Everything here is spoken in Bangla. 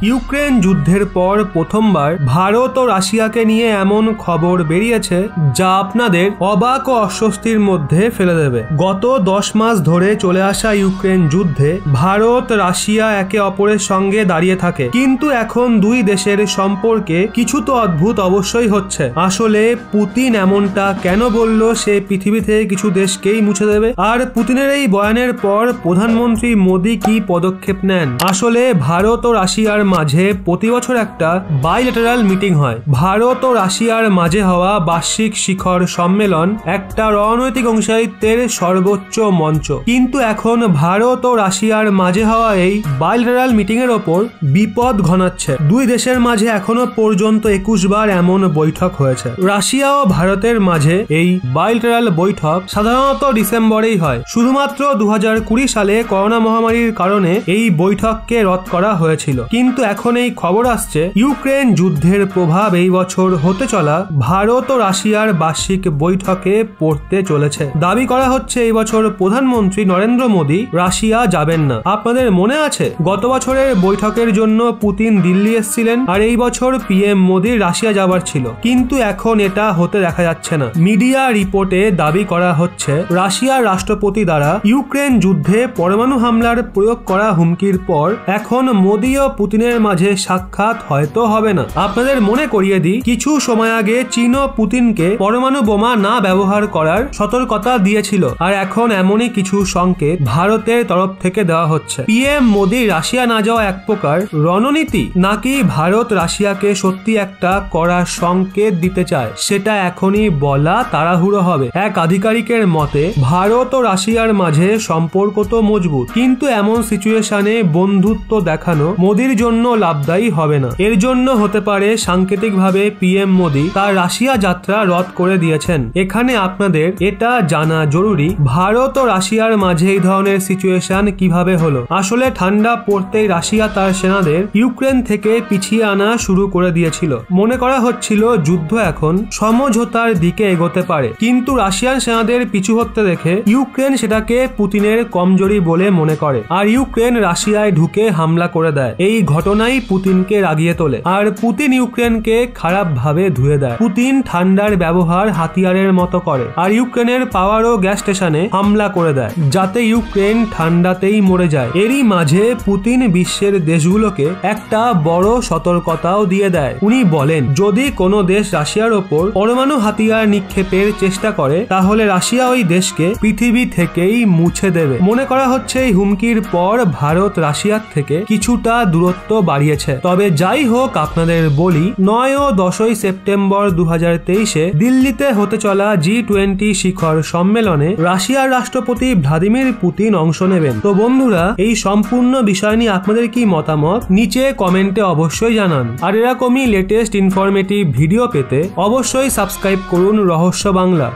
ইউক্রেন যুদ্ধের পর প্রথমবার ভারত ও রাশিয়াকে নিয়ে এমন খবর বেরিয়েছে যা আপনাদের অবাক ও অস্বস্তির মধ্যে ফেলে দেবে। গত 10 মাস ধরে চলে আসা ইউক্রেন যুদ্ধে ভারত রাশিয়া একে অপরের সঙ্গে দাঁড়িয়ে থাকে, কিন্তু এখন দুই দেশের সম্পর্কে কিছু তো অদ্ভুত অবশ্যই হচ্ছে। আসলে পুতিন এমনটা কেন বলল সে পৃথিবী থেকে কিছু দেশকেই মুছে দেবে? আর পুতিনের এই বয়ানের পর প্রধানমন্ত্রী মোদী কি পদক্ষেপ নেন? আসলে ভারত ও রাশিয়ার মাঝে প্রতি বছর একটা বাইল্যাটারাল মিটিং হয়। ভারত ও রাশিয়ার মাঝে হওয়া বার্ষিক শিখর সম্মেলন একটা রণনৈতিক অংশীদারিত্বের সর্বোচ্চ মঞ্চ, কিন্তু এখন ভারত ও রাশিয়ার মাঝে হওয়া এই বাইল্যাটারাল মিটিং এর ওপর বিপদ ঘনাচ্ছে। দুই দেশের মাঝে এখনো পর্যন্ত 21 বার এমন বৈঠক হয়েছে। রাশিয়া ও ভারতের মাঝে এই বাইল্যাটারাল বৈঠক সাধারণত ডিসেম্বরেই হয়। শুধুমাত্র 2020 সালে করোনা মহামারীর কারণে এই বৈঠককে রদ করা হয়েছিল, কিন্তু এখন এই খবর আসছে ইউক্রেন যুদ্ধের প্রভাব এই বছর হতে চলা ভারত ও রাশিয়ার বার্ষিক বৈঠকে পড়তে চলেছে। দাবি করা হচ্ছে এই বছর প্রধানমন্ত্রী নরেন্দ্র মোদী রাশিয়া যাবেন না। আপনাদের মনে আছে গত বছরের বৈঠকের জন্য পুতিন দিল্লি এসেছিলেন, আর এই বছর পিএম মোদীর রাশিয়া যাবার ছিল, কিন্তু এখন এটা হতে দেখা যাচ্ছে না। মিডিয়া রিপোর্টে দাবি করা হচ্ছে রাশিয়ার রাষ্ট্রপতি দ্বারা ইউক্রেন যুদ্ধে পরমাণু হামলার প্রয়োগ করা হুমকির পর এখন মোদী ও পুতিনের মাঝে সাক্ষাৎ হয়তো হবে না। আপনাদের মনে করিয়ে দিই, কিছু সময় আগে চীন ও পুতিনকে পরমাণু বোমা না ব্যবহার করার সতর্কতা দিয়েছিল, আর এখন এমনই কিছু সংকেত ভারতের তরফ থেকে দেওয়া হচ্ছে। পিএম মোদী রাশিয়া না যাওয়া এক প্রকার রণনীতি, নাকি ভারত রাশিয়াকে সত্যি একটা কড়া সংকেত দিতে চায়, সেটা এখনই বলা তাড়াহুড়ো হবে। এক আধিকারিকের মতে ভারত ও রাশিয়ার মাঝে সম্পর্ক তো মজবুত, কিন্তু এমন সিচুয়েশনে বন্ধুত্ব দেখানো মোদীর জন্য লাভদায়ী হবে না। এর জন্য হতে পারে সাংকেতিকভাবে পিএম মোদী তার রাশিয়া যাত্রা রদ করে দিয়েছেন। এখানে আপনাদের এটা জানা জরুরি, ভারত ও রাশিয়ার মাঝে এই ধরনের সিচুয়েশন কিভাবে হলো। আসলে ঠান্ডা পড়তেই রাশিয়া তার সেনাদের ইউক্রেন থেকে পিছিয়ে আনা শুরু করে দিয়েছিল। মনে করা হচ্ছিল যুদ্ধ এখন সমঝোতার দিকে এগোতে পারে, কিন্তু রাশিয়ান সেনাদের পিছু হতে দেখে ইউক্রেন সেটাকে পুতিনের কমজোরি বলে মনে করে, আর ইউক্রেন রাশিয়ায় ঢুকে হামলা করে দেয়। এই ঘটনাই পুতিনকে রাগিয়ে তোলে, আর পুতিন ইউক্রেনকে খারাপ ভাবে ধুয়ে দেয়। পুতিন ঠান্ডার ব্যবহার হাতিয়ারের মতো করে, আর ইউক্রেনের পাওয়ার ও গ্যাস স্টেশনে হামলা করে দেয়, যাতে ইউক্রেন ঠান্ডাতেই মরে যায়। এরই মাঝে পুতিন বিশ্বের দেশগুলোকে একটা বড় সতর্কতাও দিয়ে দেয়। উনি বলেন, যদি কোনো দেশ রাশিয়ার ওপর পরমাণু হাতিয়ার নিক্ষেপের চেষ্টা করে তাহলে রাশিয়া ওই দেশকে পৃথিবী থেকেই মুছে দেবে। মনে করা হচ্ছে এই হুমকির পর ভারত রাশিয়ার থেকে কিছুটা দূরত্ব বাড়িয়েছে। তবে যাই হোক, আপনাদের বলি 9 ও 10 সেপ্টেম্বর 2023 দিল্লিতে হতে চলা G20 শিখর সম্মেলনে রাশিয়ার রাষ্ট্রপতি ভ্লাদিমির পুতিন অংশ নেবেন। তো বন্ধুরা, এই সম্পূর্ণ বিষয় নিয়ে আপনাদের কি মতামত নিচে কমেন্টে অবশ্যই জানান, আর এরকমই লেটেস্ট ইনফরমেটিভ ভিডিও পেতে অবশ্যই সাবস্ক্রাইব করুন রহস্য বাংলা।